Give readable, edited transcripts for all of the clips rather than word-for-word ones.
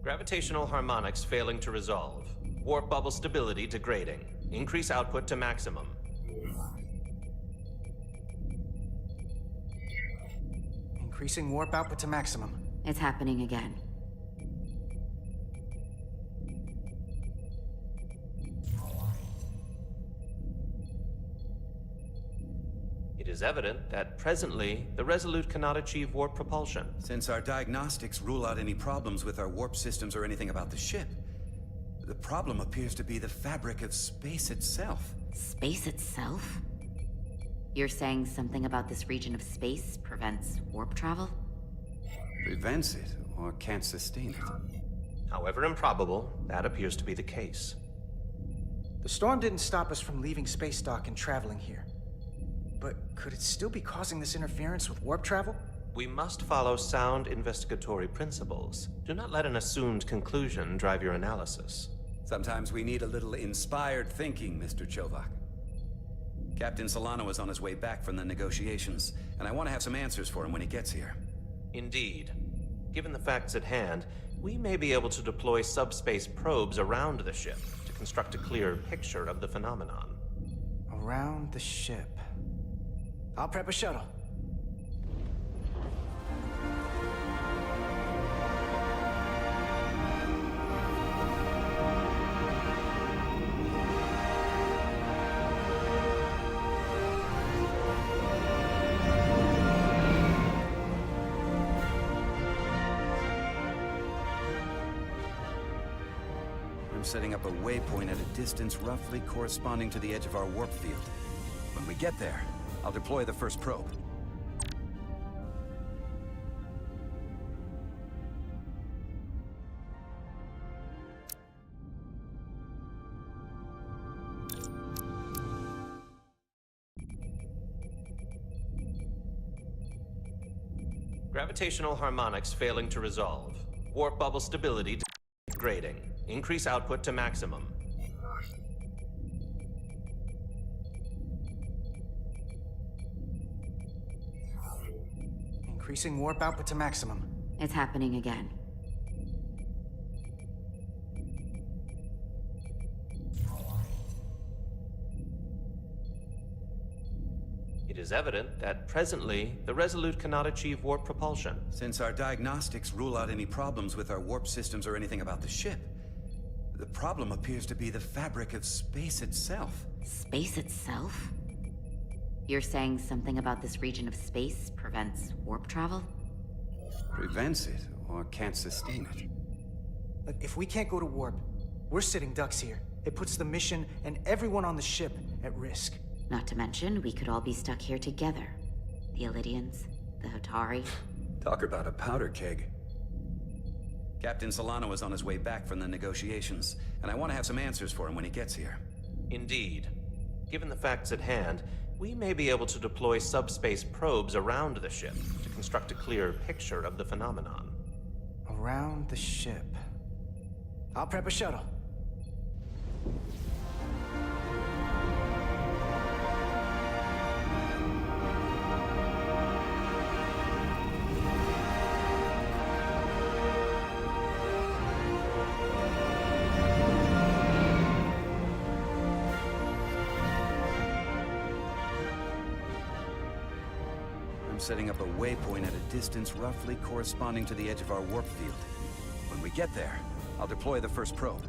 Gravitational harmonics failing to resolve. Warp bubble stability degrading. Increase output to maximum. Increasing warp output to maximum. It's happening again. It is evident that presently, the Resolute cannot achieve warp propulsion. Since our diagnostics rule out any problems with our warp systems or anything about the ship, the problem appears to be the fabric of space itself. Space itself? You're saying something about this region of space prevents warp travel? Prevents it, or can't sustain it. However improbable, that appears to be the case. The storm didn't stop us from leaving space dock and traveling here. But could it still be causing this interference with warp travel? We must follow sound investigatory principles. Do not let an assumed conclusion drive your analysis. Sometimes we need a little inspired thinking, Mr. Chovak. Captain Solano is on his way back from the negotiations, and I want to have some answers for him when he gets here. Indeed. Given the facts at hand, we may be able to deploy subspace probes around the ship to construct a clear picture of the phenomenon. Around the ship. I'll prep a shuttle. I'm setting up a waypoint at a distance roughly corresponding to the edge of our warp field. When we get there, I'll deploy the first probe. Gravitational harmonics failing to resolve. Warp bubble stability degrading. Increase output to maximum. Increasing warp output to maximum. It's happening again. It is evident that presently, the Resolute cannot achieve warp propulsion. Since our diagnostics rule out any problems with our warp systems or anything about the ship, the problem appears to be the fabric of space itself. Space itself? You're saying something about this region of space prevents warp travel? Prevents it, or can't sustain it. Look, if we can't go to warp, we're sitting ducks here. It puts the mission and everyone on the ship at risk. Not to mention, we could all be stuck here together. The Illidians, the Hotari. Talk about a powder keg. Captain Solano is on his way back from the negotiations, and I want to have some answers for him when he gets here. Indeed. Given the facts at hand, we may be able to deploy subspace probes around the ship to construct a clear picture of the phenomenon. Around the ship. I'll prep a shuttle. Setting up a waypoint at a distance roughly corresponding to the edge of our warp field. When we get there, I'll deploy the first probe.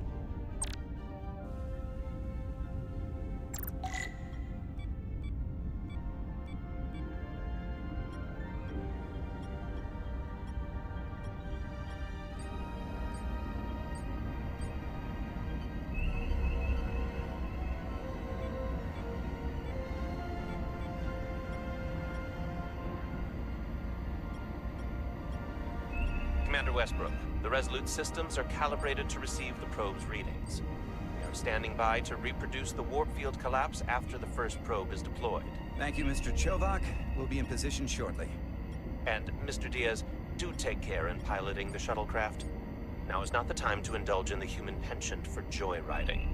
Commander Westbrook, the Resolute systems are calibrated to receive the probe's readings. We are standing by to reproduce the warp field collapse after the first probe is deployed. Thank you, Mr. Chovak. We'll be in position shortly. And, Mr. Diaz, do take care in piloting the shuttlecraft. Now is not the time to indulge in the human penchant for joyriding.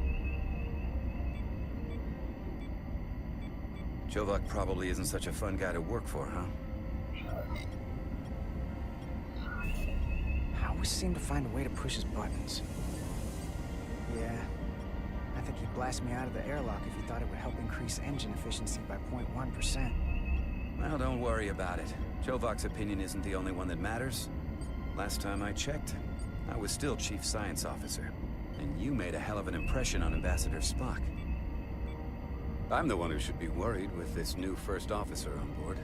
Chovak probably isn't such a fun guy to work for, huh? How always seemed to find a way to push his buttons. Yeah, I think he'd blast me out of the airlock if he thought it would help increase engine efficiency by 0.1%. Well, don't worry about it. Chovak's opinion isn't the only one that matters. Last time I checked, I was still Chief Science Officer. And you made a hell of an impression on Ambassador Spock. I'm the one who should be worried with this new first officer on board.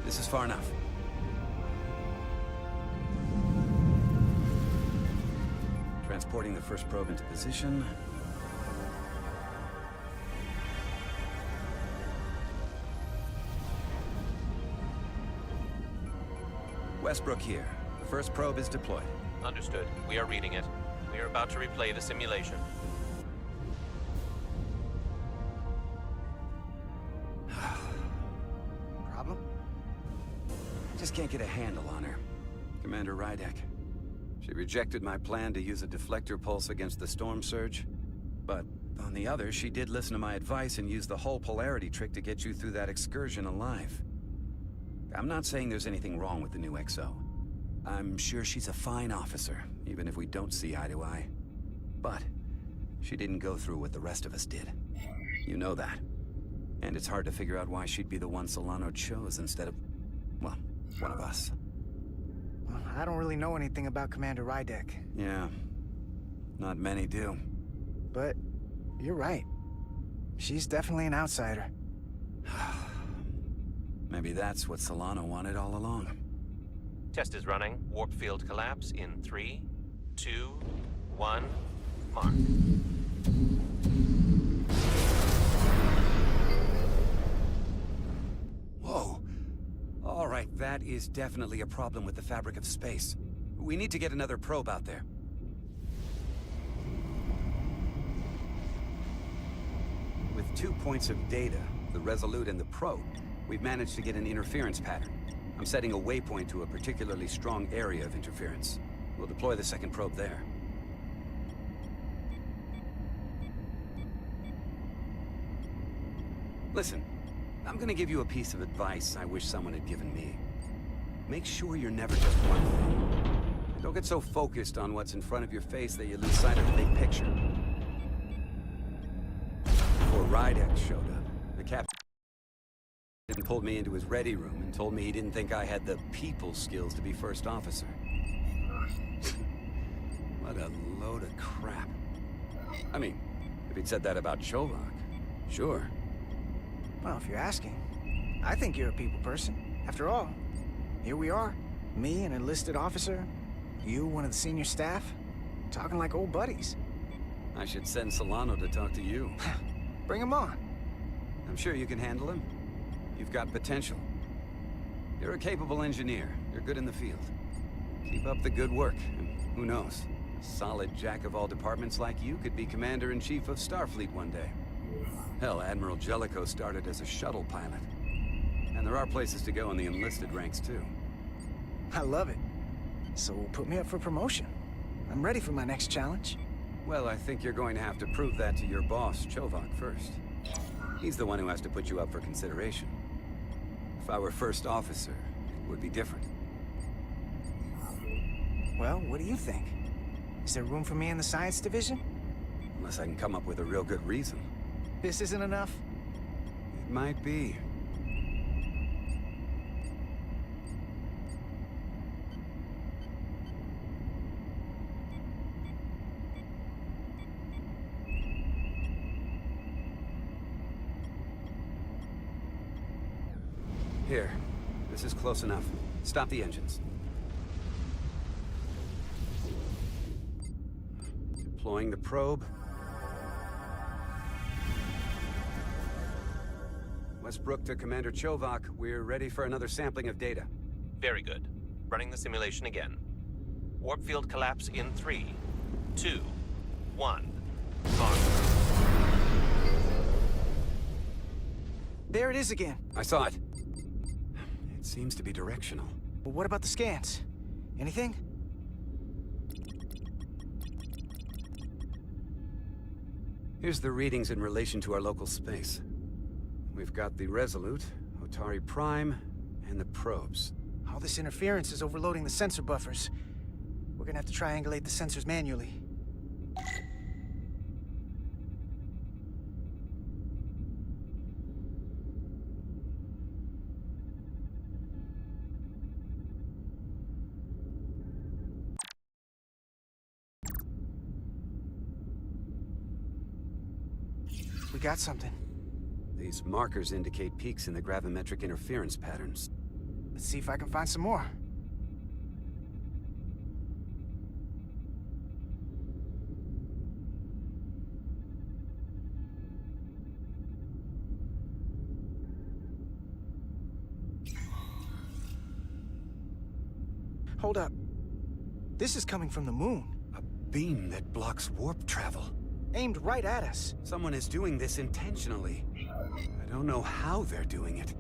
This is far enough. Transporting the first probe into position. Westbrook here. The first probe is deployed. Understood. We are reading it. We are about to replay the simulation. Problem? Just can't get a handle on her. Commander Rydek. She rejected my plan to use a deflector pulse against the storm surge. But on the other, she did listen to my advice and use the whole polarity trick to get you through that excursion alive. I'm not saying there's anything wrong with the new XO. I'm sure she's a fine officer, even if we don't see eye to eye. But she didn't go through what the rest of us did. You know that. And it's hard to figure out why she'd be the one Solano chose instead of, well, one of us. Well, I don't really know anything about Commander Rydek. Yeah, not many do. But you're right. She's definitely an outsider. Maybe that's what Solano wanted all along. Test is running. Warp field collapse in 3, 2, 1, mark. Whoa. All right, that is definitely a problem with the fabric of space. We need to get another probe out there. With 2 points of data, the Resolute and the probe, we've managed to get an interference pattern. I'm setting a waypoint to a particularly strong area of interference. We'll deploy the second probe there. Listen, I'm gonna give you a piece of advice I wish someone had given me. Make sure you're never just one thing. Don't get so focused on what's in front of your face that you lose sight of the big picture. Before Rydek showed up, the captain pulled me into his ready room and told me he didn't think I had the people skills to be first officer. What a load of crap. I mean, if he'd said that about Chovak, sure. Well, if you're asking, I think you're a people person. After all, here we are. Me, an enlisted officer. You, one of the senior staff. Talking like old buddies. I should send Solano to talk to you. Bring him on. I'm sure you can handle him. You've got potential. You're a capable engineer. You're good in the field. Keep up the good work, and who knows? A solid jack of all departments like you could be Commander-in-Chief of Starfleet one day. Hell, Admiral Jellicoe started as a shuttle pilot. And there are places to go in the enlisted ranks, too. I love it. So put me up for promotion. I'm ready for my next challenge. Well, I think you're going to have to prove that to your boss, Chovak, first. He's the one who has to put you up for consideration. If I were first officer, it would be different. Well, what do you think? Is there room for me in the science division? Unless I can come up with a real good reason. This isn't enough? It might be. Here. This is close enough. Stop the engines. Deploying the probe. Westbrook to Commander Chovak. We're ready for another sampling of data. Very good. Running the simulation again. Warp field collapse in 3, 2, 1, mark. There it is again. I saw it. seems to be directional. Well, what about the scans? Anything? Here's the readings in relation to our local space. We've got the Resolute, Otari Prime, and the probes. All this interference is overloading the sensor buffers. We're gonna have to triangulate the sensors manually. We got something. These markers indicate peaks in the gravimetric interference patterns. Let's see if I can find some more. Hold up. This is coming from the moon. A beam that blocks warp travel. Aimed right at us. Someone is doing this intentionally. I don't know how they're doing it.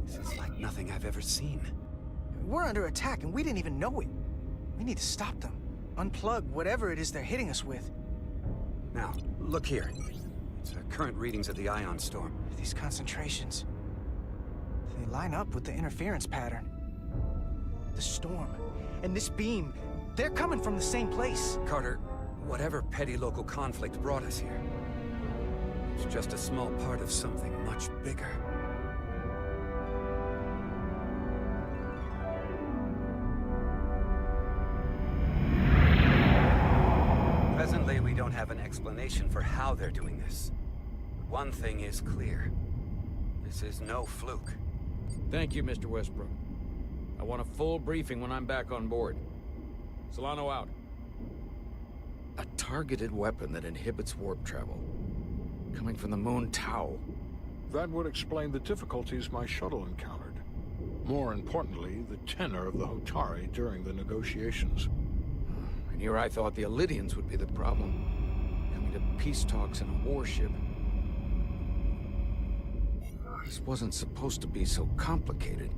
This is like nothing I've ever seen. We're under attack and we didn't even know it. We need to stop them. Unplug whatever it is they're hitting us with. Now, look here. It's current readings of the ion storm. These concentrations, they line up with the interference pattern. The storm and this beam, they're coming from the same place. Carter, whatever petty local conflict brought us here, it's just a small part of something much bigger. Presently, we don't have an explanation for how they're doing this. But one thing is clear. This is no fluke. Thank you, Mr. Westbrook. I want a full briefing when I'm back on board. Solano out. A targeted weapon that inhibits warp travel. Coming from the moon Tau. That would explain the difficulties my shuttle encountered. More importantly, the tenor of the Hotari during the negotiations. And here I thought the Illidians would be the problem. Coming to peace talks in a warship. This wasn't supposed to be so complicated.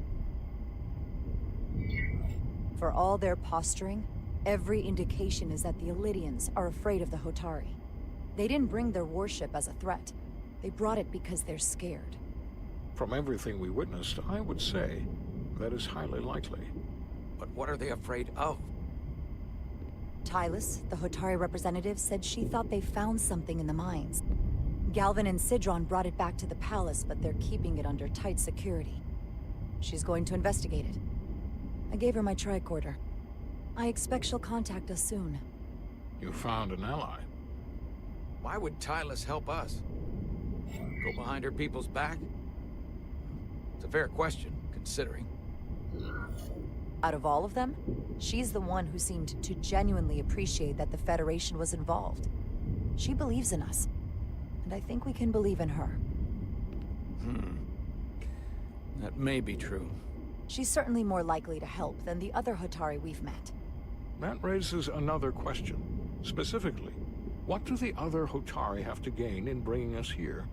For all their posturing, every indication is that the Illidians are afraid of the Hotari. They didn't bring their warship as a threat. They brought it because they're scared. From everything we witnessed, I would say that is highly likely. But what are they afraid of? Tylus, the Hotari representative, said she thought they found something in the mines. Galvin and Sidron brought it back to the palace, but they're keeping it under tight security. She's going to investigate it. I gave her my tricorder. I expect she'll contact us soon. You found an ally. Why would Tylus help us? Go behind her people's back? It's a fair question, considering. Out of all of them, she's the one who seemed to genuinely appreciate that the Federation was involved. She believes in us, and I think we can believe in her. That may be true. She's certainly more likely to help than the other Hotari we've met. That raises another question. Specifically, what do the other Hotari have to gain in bringing us here,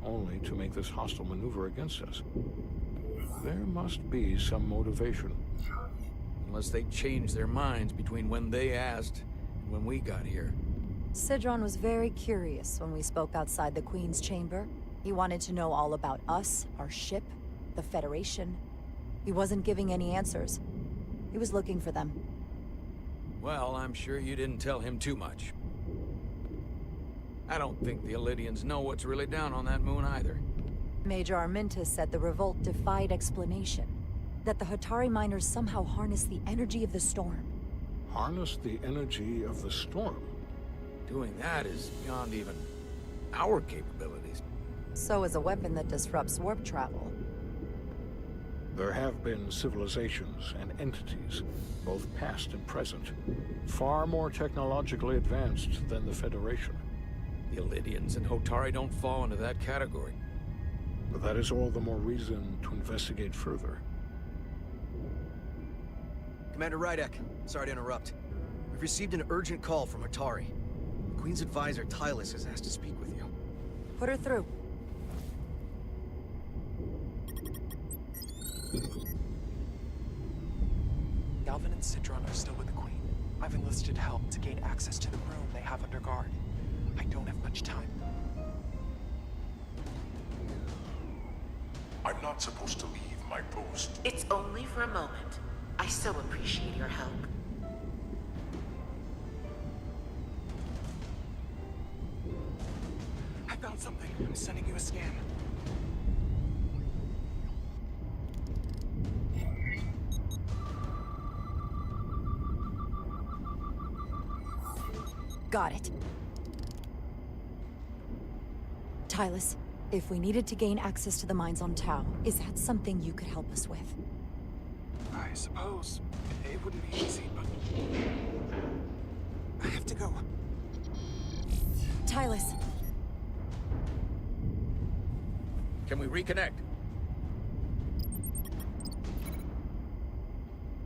only to make this hostile maneuver against us? There must be some motivation. Unless they changed their minds between when they asked and when we got here. Sidron was very curious when we spoke outside the Queen's chamber. He wanted to know all about us, our ship, the Federation. He wasn't giving any answers. He was looking for them. Well, I'm sure you didn't tell him too much. I don't think the Illidians know what's really down on that moon either. Major Armintas said the revolt defied explanation. That the Hotari miners somehow harnessed the energy of the storm. Harness the energy of the storm? Doing that is beyond even our capabilities. So is a weapon that disrupts warp travel. There have been civilizations and entities, both past and present, far more technologically advanced than the Federation. The Illidians and Hotari don't fall into that category. But that is all the more reason to investigate further. Commander Rydek, sorry to interrupt. We've received an urgent call from Hotari. The Queen's advisor, Tylus, has asked to speak with you. Put her through. Sidron are still with the Queen. I've enlisted help to gain access to the room they have under guard. I don't have much time. I'm not supposed to leave my post. It's only for a moment. I so appreciate your help. I found something. I'm sending you a scan. Got it. Tylus, if we needed to gain access to the mines on Tau, is that something you could help us with? I suppose. It wouldn't be easy, but... I have to go. Tylus. Can we reconnect?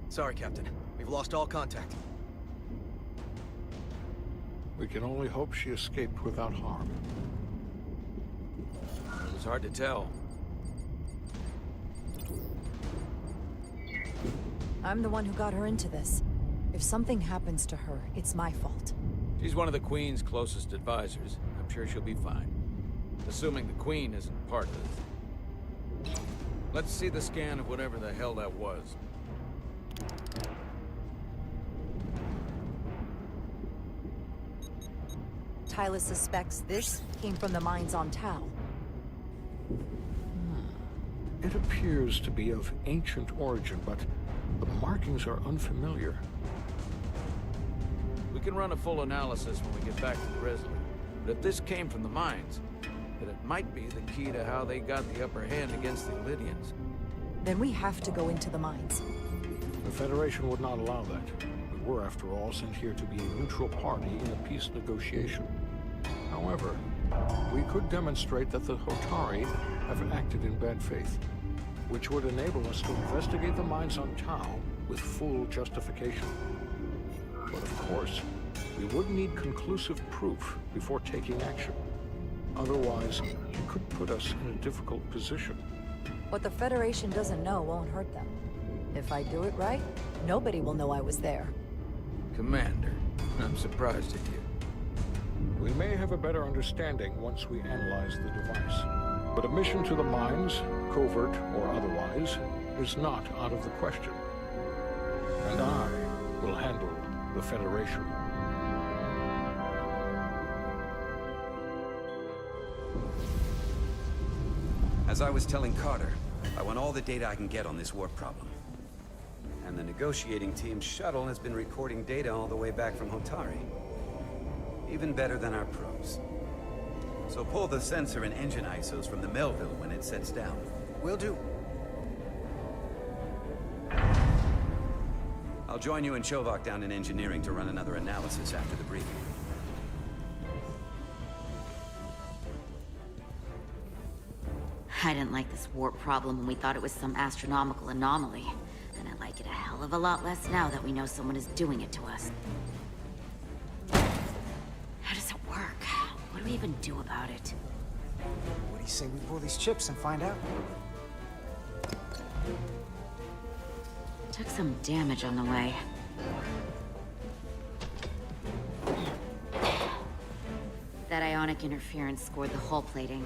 Sorry, Captain. We've lost all contact. We can only hope she escaped without harm. It was hard to tell. I'm the one who got her into this. If something happens to her, it's my fault. She's one of the Queen's closest advisors. I'm sure she'll be fine. Assuming the Queen isn't part of this. Let's see the scan of whatever the hell that was. Tylus suspects this came from the mines on Tau. It appears to be of ancient origin, but the markings are unfamiliar. We can run a full analysis when we get back to the Resolute. But if this came from the mines, then it might be the key to how they got the upper hand against the Lydians. Then we have to go into the mines. The Federation would not allow that. We were, after all, sent here to be a neutral party in a peace negotiation. However, we could demonstrate that the Hotari have acted in bad faith, which would enable us to investigate the mines on Tau with full justification. But of course, we would need conclusive proof before taking action. Otherwise, it could put us in a difficult position. What the Federation doesn't know won't hurt them. If I do it right, nobody will know I was there. Commander, I'm surprised at you. We may have a better understanding once we analyze the device. But a mission to the mines, covert or otherwise, is not out of the question. And I will handle the Federation. As I was telling Carter, I want all the data I can get on this warp problem. And the negotiating team's shuttle has been recording data all the way back from Hotari. Even better than our probes. So pull the sensor and engine ISOs from the Melville when it sets down. Will do. I'll join you and Shovak down in engineering to run another analysis after the briefing. I didn't like this warp problem when we thought it was some astronomical anomaly. And I like it a hell of a lot less now that we know someone is doing it to us. How does it work? What do we even do about it? What do you say we pull these chips and find out? Took some damage on the way. That ionic interference scored the hull plating.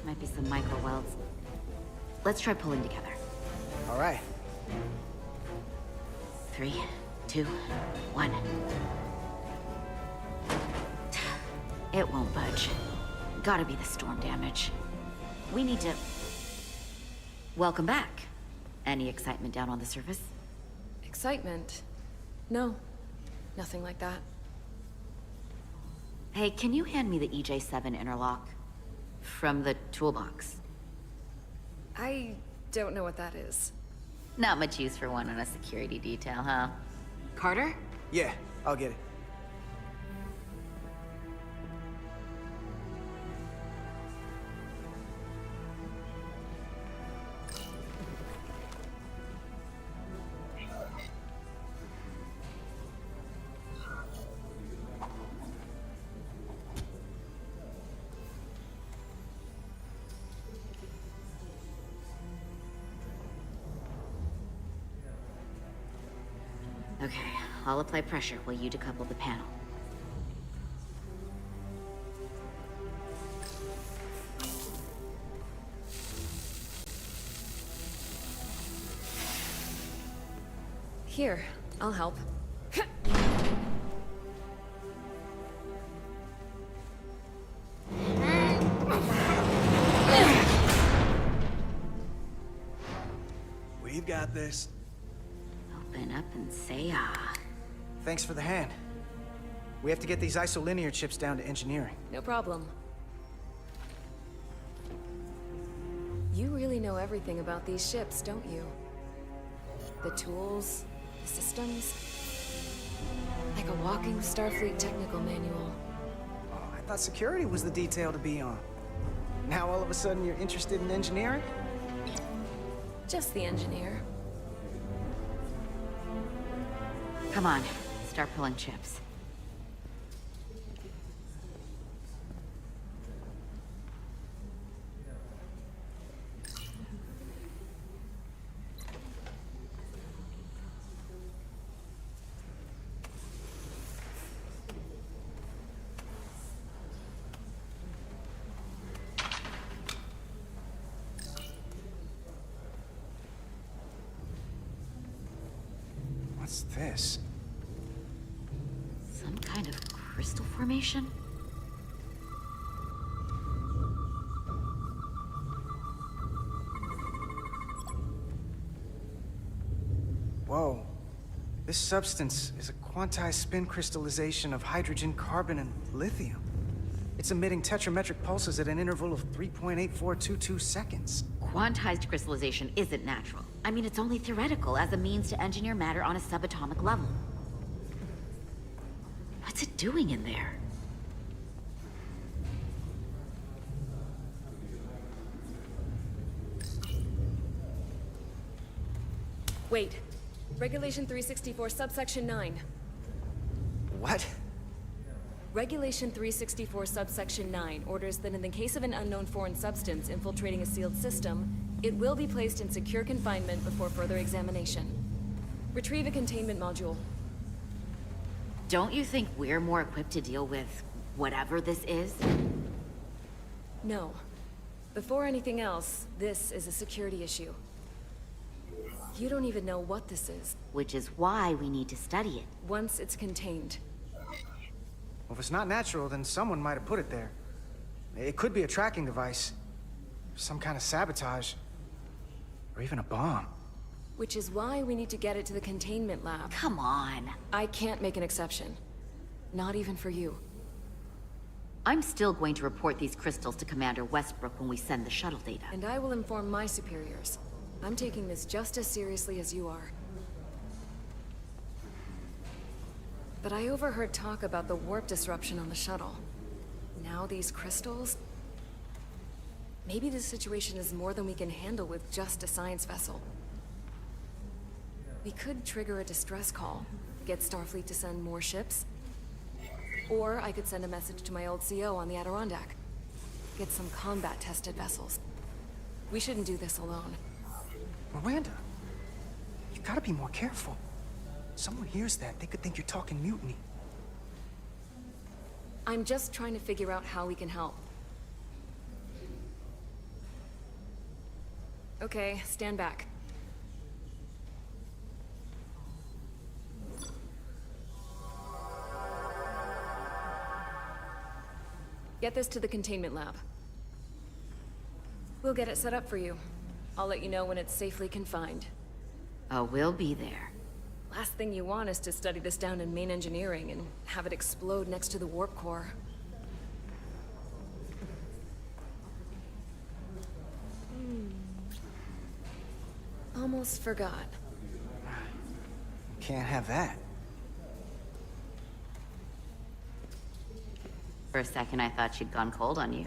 Might be some micro welds. Let's try pulling together. All right. 3, 2, 1. It won't budge. Gotta be the storm damage. We need to... Welcome back. Any excitement down on the surface? Excitement? No. Nothing like that. Hey, can you hand me the EJ7 interlock? From the toolbox. I don't know what that is. Not much use for one on a security detail, huh? Carter? Yeah, I'll get it. Okay, I'll apply pressure while you decouple the panel. Here, I'll help. We've got this. Open up and say ah. Thanks for the hand. We have to get these isolinear chips down to engineering. No problem. You really know everything about these ships, don't you? The tools, the systems. Like a walking Starfleet technical manual. Oh, I thought security was the detail to be on. Now all of a sudden you're interested in engineering? Just the engineer. Come on, start pulling chips. What's this? Some kind of crystal formation? Whoa. This substance is a quantized spin crystallization of hydrogen, carbon, and lithium. It's emitting tetrametric pulses at an interval of 3.8422 seconds. Quantized crystallization isn't natural. I mean, it's only theoretical as a means to engineer matter on a subatomic level. What's it doing in there? Wait. Regulation 364, subsection 9. What? Regulation 364, subsection 9 orders that in the case of an unknown foreign substance infiltrating a sealed system, it will be placed in secure confinement before further examination. Retrieve a containment module. Don't you think we're more equipped to deal with whatever this is? No. Before anything else, this is a security issue. You don't even know what this is. Which is why we need to study it. Once it's contained. Well, if it's not natural, then someone might have put it there. It could be a tracking device. Some kind of sabotage. Or even a bomb. Which is why we need to get it to the containment lab. Come on. I can't make an exception. Not even for you. I'm still going to report these crystals to Commander Westbrook when we send the shuttle data. And I will inform my superiors. I'm taking this just as seriously as you are. But I overheard talk about the warp disruption on the shuttle. Now these crystals? Maybe this situation is more than we can handle with just a science vessel. We could trigger a distress call, get Starfleet to send more ships. Or I could send a message to my old CO on the Adirondack. Get some combat-tested vessels. We shouldn't do this alone. Miranda, you gotta be more careful. Someone hears that, they could think you're talking mutiny. I'm just trying to figure out how we can help. Okay, stand back. Get this to the containment lab. We'll get it set up for you. I'll let you know when it's safely confined. Oh, we'll be there. Last thing you want is to study this down in main engineering and have it explode next to the warp core. Almost forgot. Can't have that. For a second, I thought she'd gone cold on you.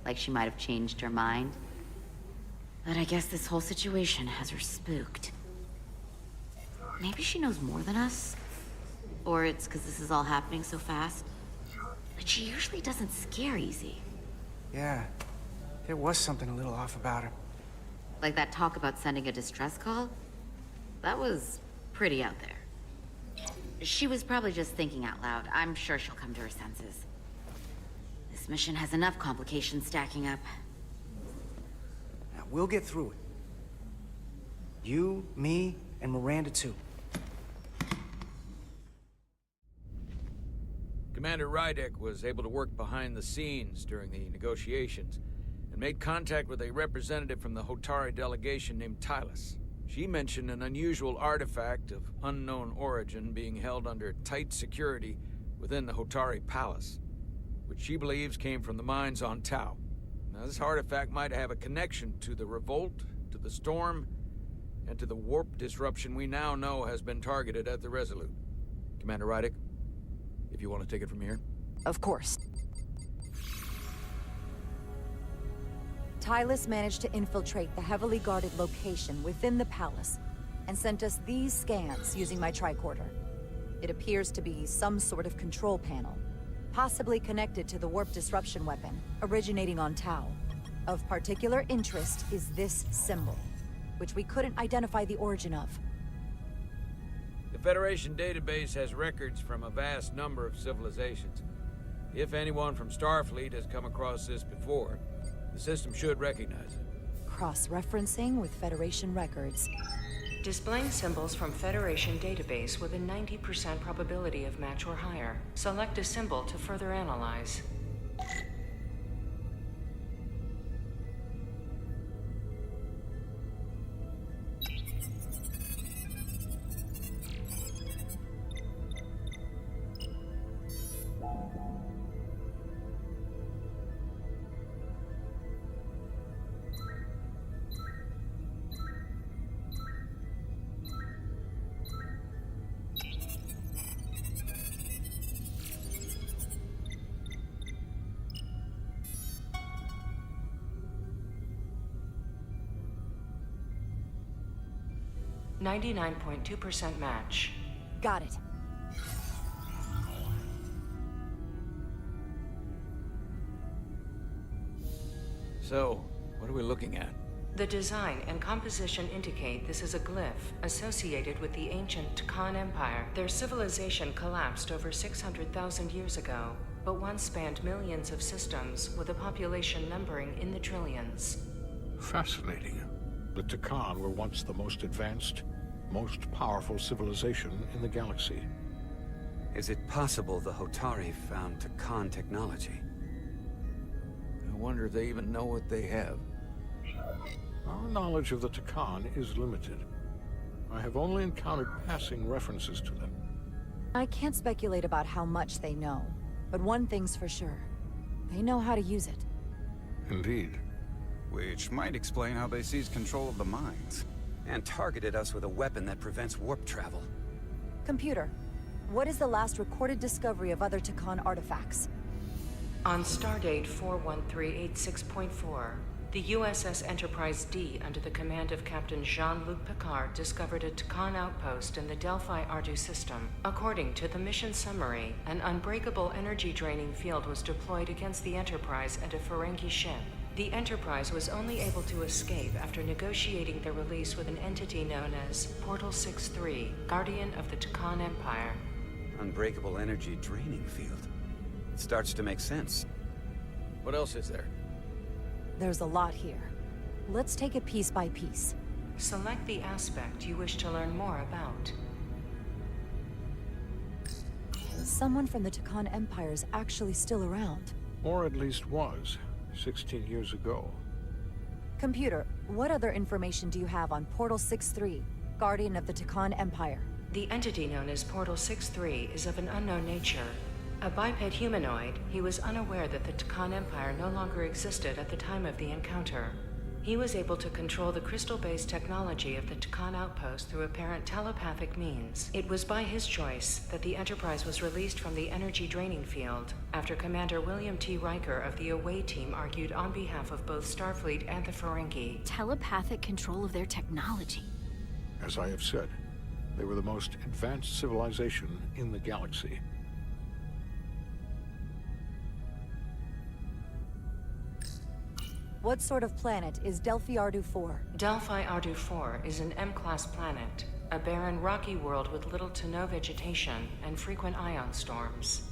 Like she might have changed her mind. But I guess this whole situation has her spooked. Maybe she knows more than us? Or it's because this is all happening so fast? But she usually doesn't scare easy. Yeah, there was something a little off about her. Like that talk about sending a distress call? That was pretty out there. She was probably just thinking out loud. I'm sure she'll come to her senses. This mission has enough complications stacking up. Now, we'll get through it. You, me, and Miranda too. Commander Rydek was able to work behind the scenes during the negotiations and made contact with a representative from the Hotari delegation named Tylus. She mentioned an unusual artifact of unknown origin being held under tight security within the Hotari Palace, which she believes came from the mines on Tau. Now, this artifact might have a connection to the revolt, to the storm, and to the warp disruption we now know has been targeted at the Resolute. Commander Rydek, if you want to take it from here. Of course. Tylus managed to infiltrate the heavily guarded location within the palace and sent us these scans using my tricorder. It appears to be some sort of control panel, possibly connected to the warp disruption weapon originating on Tau. Of particular interest is this symbol, which we couldn't identify the origin of. The Federation database has records from a vast number of civilizations. If anyone from Starfleet has come across this before, the system should recognize it. Cross-referencing with Federation records. Displaying symbols from Federation database with a 90% probability of match or higher. Select a symbol to further analyze. .2% match. Got it. So, what are we looking at? The design and composition indicate this is a glyph associated with the ancient Khan Empire. Their civilization collapsed over 600,000 years ago, but once spanned millions of systems with a population numbering in the trillions. Fascinating. The Takan were once the most advanced, most powerful civilization in the galaxy. Is it possible the Hotari found Takan technology? I wonder if they even know what they have. Our knowledge of the Takan is limited. I have only encountered passing references to them. I can't speculate about how much they know, but one thing's for sure. They know how to use it. Indeed. Which might explain how they seized control of the mines. And targeted us with a weapon that prevents warp travel. Computer, what is the last recorded discovery of other Takan artifacts? On stardate 41386.4, the USS Enterprise D, under the command of Captain Jean-Luc Picard, discovered a Takan outpost in the Delphi-Ardu system. According to the mission summary, an unbreakable energy-draining field was deployed against the Enterprise and a Ferengi ship. The Enterprise was only able to escape after negotiating their release with an entity known as Portal 63, Guardian of the Takan Empire. Unbreakable energy draining field. It starts to make sense. What else is there? There's a lot here. Let's take it piece by piece. Select the aspect you wish to learn more about. Someone from the Takan Empire is actually still around. Or at least was, 16 years ago. Computer, what other information do you have on Portal 63, Guardian of the Takan Empire? The entity known as Portal 63 is of an unknown nature. A biped humanoid, he was unaware that the Takan Empire no longer existed at the time of the encounter. He was able to control the crystal-based technology of the Takan outpost through apparent telepathic means. It was by his choice that the Enterprise was released from the energy draining field after Commander William T. Riker of the Away Team argued on behalf of both Starfleet and the Ferengi. Telepathic control of their technology. As I have said, they were the most advanced civilization in the galaxy. What sort of planet is Delphi-Ardu 4? Delphi-Ardu 4 is an M-class planet. a barren, rocky world with little to no vegetation and frequent ion storms.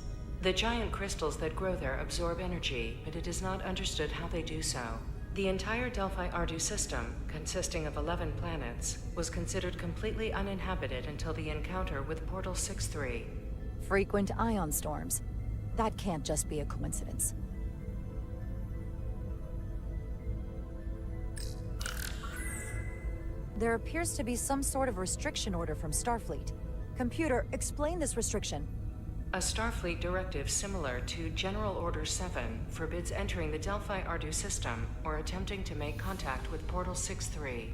The giant crystals that grow there absorb energy, but it is not understood how they do so. The entire Delphi-Ardu system, consisting of 11 planets, was considered completely uninhabited until the encounter with Portal 6-3. Frequent ion storms. That can't just be a coincidence. There appears to be some sort of restriction order from Starfleet. Computer, explain this restriction. A Starfleet directive similar to General Order 7 forbids entering the Delphi-Ardu system or attempting to make contact with Portal 6-3.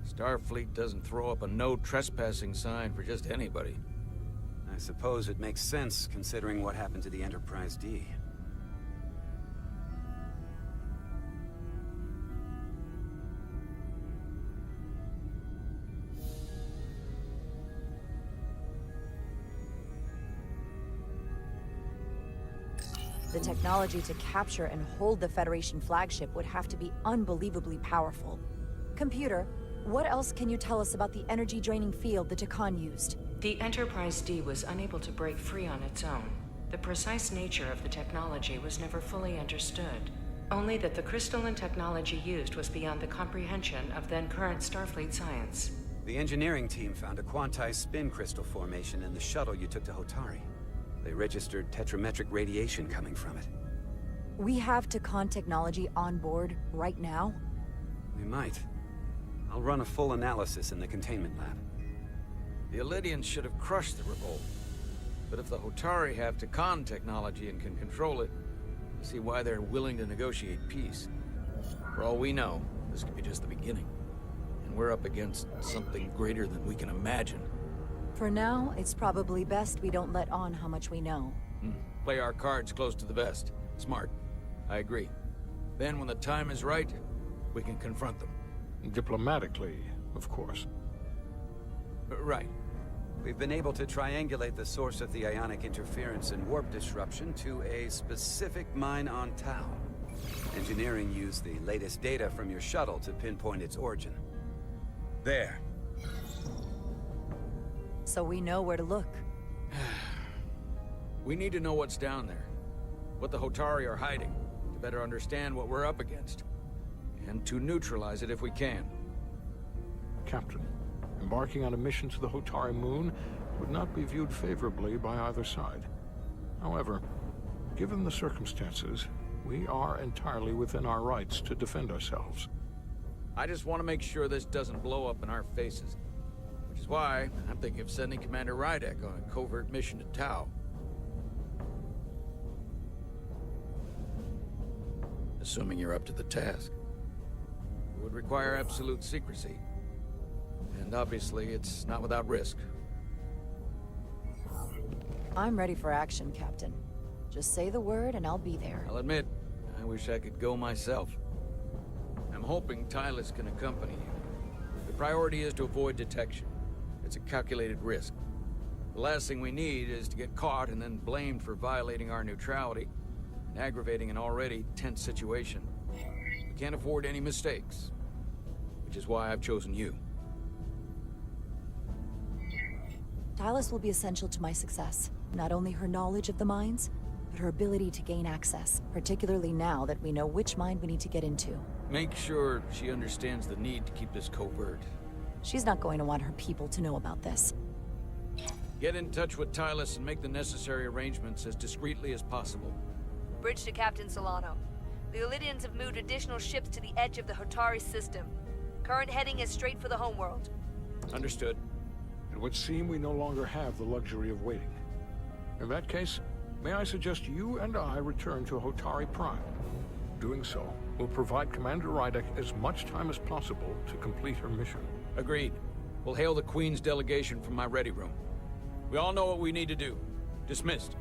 Starfleet doesn't throw up a no trespassing sign for just anybody. I suppose it makes sense considering what happened to the Enterprise D. The technology to capture and hold the Federation flagship would have to be unbelievably powerful. Computer, what else can you tell us about the energy-draining field the Takan used? The Enterprise D was unable to break free on its own. The precise nature of the technology was never fully understood. Only that the crystalline technology used was beyond the comprehension of then-current Starfleet science. The engineering team found a quantized spin crystal formation in the shuttle you took to Hotari. They registered tetrametric radiation coming from it. We have Takan technology on board right now? We might. I'll run a full analysis in the containment lab. The Elydians should have crushed the revolt. But if the Hotari have Takan technology and can control it, I see why they're willing to negotiate peace. For all we know, this could be just the beginning. And we're up against something greater than we can imagine. For now, it's probably best we don't let on how much we know. Play our cards close to the vest. Smart. I agree. Then when the time is right, we can confront them. Diplomatically, of course. Right. We've been able to triangulate the source of the ionic interference and warp disruption to a specific mine on Tau. Engineering used the latest data from your shuttle to pinpoint its origin. There. So we know where to look. We need to know what's down there. What the Hotari are hiding, to better understand what we're up against. And to neutralize it if we can. Captain, embarking on a mission to the Hotari moon would not be viewed favorably by either side. However, given the circumstances, we are entirely within our rights to defend ourselves. I just want to make sure this doesn't blow up in our faces. Which is why I'm thinking of sending Commander Rydek on a covert mission to Tau. Assuming you're up to the task. It would require absolute secrecy. And obviously, it's not without risk. I'm ready for action, Captain. Just say the word and I'll be there. I'll admit, I wish I could go myself. I'm hoping Tylus can accompany you. The priority is to avoid detection. It's a calculated risk. The last thing we need is to get caught and then blamed for violating our neutrality and aggravating an already tense situation. We can't afford any mistakes, which is why I've chosen you. Tylus will be essential to my success. Not only her knowledge of the mines, but her ability to gain access, particularly now that we know which mine we need to get into. Make sure she understands the need to keep this covert. She's not going to want her people to know about this. Get in touch with Tylus and make the necessary arrangements as discreetly as possible. Bridge to Captain Solano. The Elydians have moved additional ships to the edge of the Hotari system. Current heading is straight for the homeworld. Understood. It would seem we no longer have the luxury of waiting. In that case, may I suggest you and I return to Hotari Prime? Doing so will provide Commander Rydek as much time as possible to complete her mission. Agreed. We'll hail the Queen's delegation from my ready room. We all know what we need to do. Dismissed.